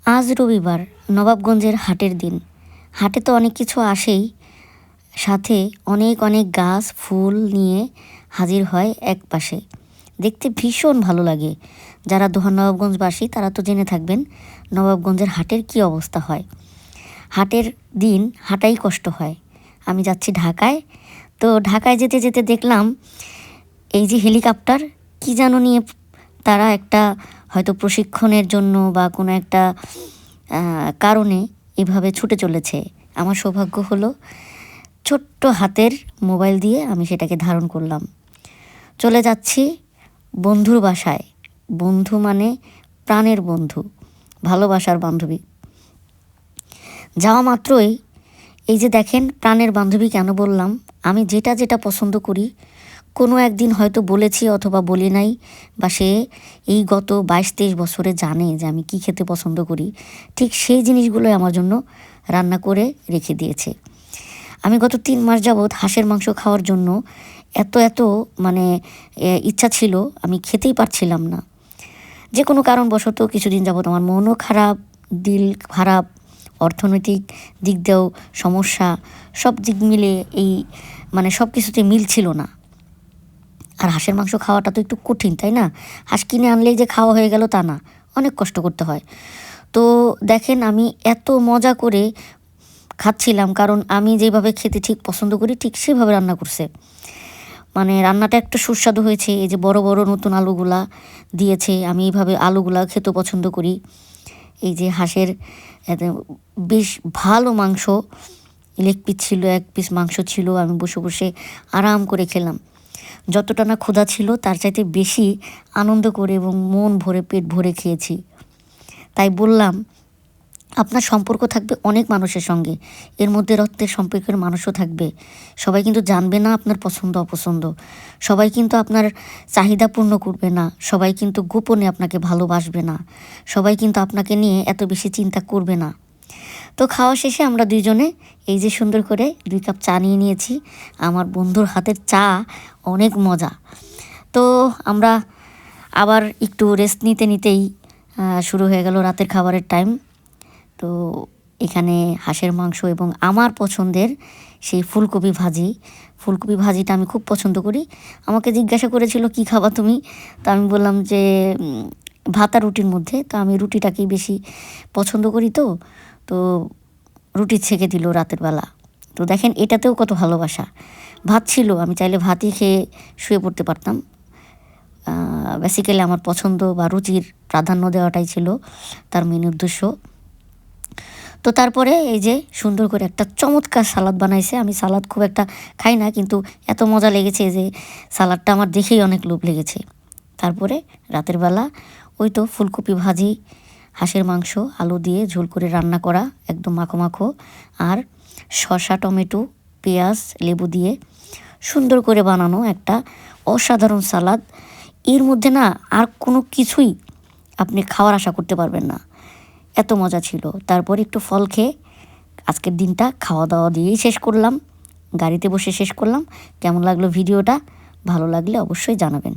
আজ রবিবার, নবাবগঞ্জের হাটের দিন। হাটে তো অনেক কিছু আসেই, সাথে অনেক অনেক গাছ ফুল নিয়ে হাজির হয় এক পাশে। দেখতে ভীষণ ভালো লাগে। যারা দোহার নবাবগঞ্জবাসী তারা তো জেনে থাকবেন নবাবগঞ্জের হাটের কি অবস্থা হয়। হাটের দিন হাঁটাই কষ্ট হয়। আমি যাচ্ছি ঢাকায়, তো ঢাকায় যেতে যেতে দেখলাম এই যে হেলিকপ্টার কি যেন নিয়ে তারা একটা হয়তো প্রশিক্ষণের জন্য বা কোনো একটা কারণে এভাবে ছুটে চলেছে। আমার সৌভাগ্য হলো ছোট্ট হাতের মোবাইল দিয়ে আমি সেটাকে ধারণ করলাম। চলে যাচ্ছি বন্ধুর বাসায়। বন্ধু মানে প্রাণের বন্ধু, ভালোবাসার বান্ধবী। যাওয়া মাত্রই এই যে দেখেন, প্রাণের বান্ধবী কেন বললাম, আমি যেটা যেটা পছন্দ করি কোনো একদিন হয়তো বলেছি অথবা বলি নাই, বা সে এই গত 22-23 বছরে জানে যে আমি কি খেতে পছন্দ করি, ঠিক সেই জিনিসগুলোই আমার জন্য রান্না করে রেখে দিয়েছে। আমি গত 3 মাস যাবৎ হাঁসের মাংস খাওয়ার জন্য এত মানে ইচ্ছা ছিল, আমি খেতেই পারছিলাম না। যে কোনো কারণবশত কিছুদিন যাবৎ আমার মনও খারাপ, দিল খারাপ, অর্থনৈতিক দিক দিয়েও সমস্যা, সব দিক মিলে এই মানে সব কিছুতে মিল ছিল না। আর হাঁসের মাংস খাওয়াটা তো একটু কঠিন, তাই না? হাঁস কিনে আনলেই যে খাওয়া হয়ে গেল তা না, অনেক কষ্ট করতে হয়। তো দেখেন, আমি এত মজা করে খাচ্ছিলাম, কারণ আমি যেভাবে খেতে ঠিক পছন্দ করি ঠিক সেভাবে রান্না করছে। মানে রান্নাটা একটু সুস্বাদু হয়েছে। এই যে বড় বড় নতুন আলুগুলা দিয়েছে, আমি এইভাবে আলুগুলা খেতে পছন্দ করি। এই যে হাঁসের বেশ ভালো মাংস, লেগ পিস ছিল, 1 পিস মাংস ছিল। আমি বসে বসে আরাম করে খেলাম। যতটা না ক্ষুধা ছিল তার চাইতে বেশি আনন্দ করে এবং মন ভরে পেট ভরে খেয়েছি। তাই বললাম, আপনার সম্পর্ক থাকবে অনেক মানুষের সঙ্গে, এর মধ্যে রক্তের সম্পর্কের মানুষও থাকবে। সবাই কিন্তু জানবে না আপনার পছন্দ অপছন্দ, সবাই কিন্তু আপনার চাহিদা পূর্ণ করবে না, সবাই কিন্তু গোপনে আপনাকে ভালোবাসবে না, সবাই কিন্তু আপনাকে নিয়ে এত বেশি চিন্তা করবে না। তো খাওয়া শেষে আমরা দুইজনে এই যে সুন্দর করে 2 কাপ চা নিয়ে নিয়েছি। আমার বন্ধুর হাতের চা অনেক মজা। তো আমরা আবার একটু রেস্ট নিতে নিতেই শুরু হয়ে গেল রাতের খাবারের টাইম। তো এখানে হাঁসের মাংস এবং আমার পছন্দের সেই ফুলকপি ভাজি। ফুলকপি ভাজিটা আমি খুব পছন্দ করি। আমাকে জিজ্ঞাসা করেছিল কি খাবা তুমি, তো আমি বললাম যে ভাত আর রুটির মধ্যে। তো আমি রুটিটাকেই বেশি পছন্দ করি, তো তো রুটি ছেঁকে দিল রাতের বেলা। তো দেখেন এটাতেও কত ভালোবাসা। ভাত ছিল, আমি চাইলে ভাতই খেয়ে শুয়ে পড়তে পারতাম। বেসিক্যালি আমার পছন্দ বা রুচির প্রাধান্য দেওয়াটাই ছিল তার মেন উদ্দেশ্য। তো তারপরে এই যে সুন্দর করে একটা চমৎকার সালাদ বানাইছে। আমি সালাদ খুব একটা খাই না, কিন্তু এত মজা লেগেছে যে সালাদটা আমার দেখেই অনেক লোভ লেগেছে। তারপরে রাতের বেলা ওই তো ফুলকপি ভাজি, হাঁসের মাংস আলু দিয়ে ঝোল করে রান্না করা, একদম মাখো মাখো, আর শসা টমেটো পেঁয়াজ লেবু দিয়ে সুন্দর করে বানানো একটা অসাধারণ সালাদ। এর মধ্যে না আর কোনো কিছুই আপনি খাওয়ার আশা করতে পারবেন না, এত মজা ছিল। তারপর একটু ফল খেয়ে আজকের দিনটা খাওয়া দাওয়া দিয়েই শেষ করলাম, গাড়িতে বসে শেষ করলাম। কেমন লাগলো ভিডিওটা? ভালো লাগলে অবশ্যই জানাবেন।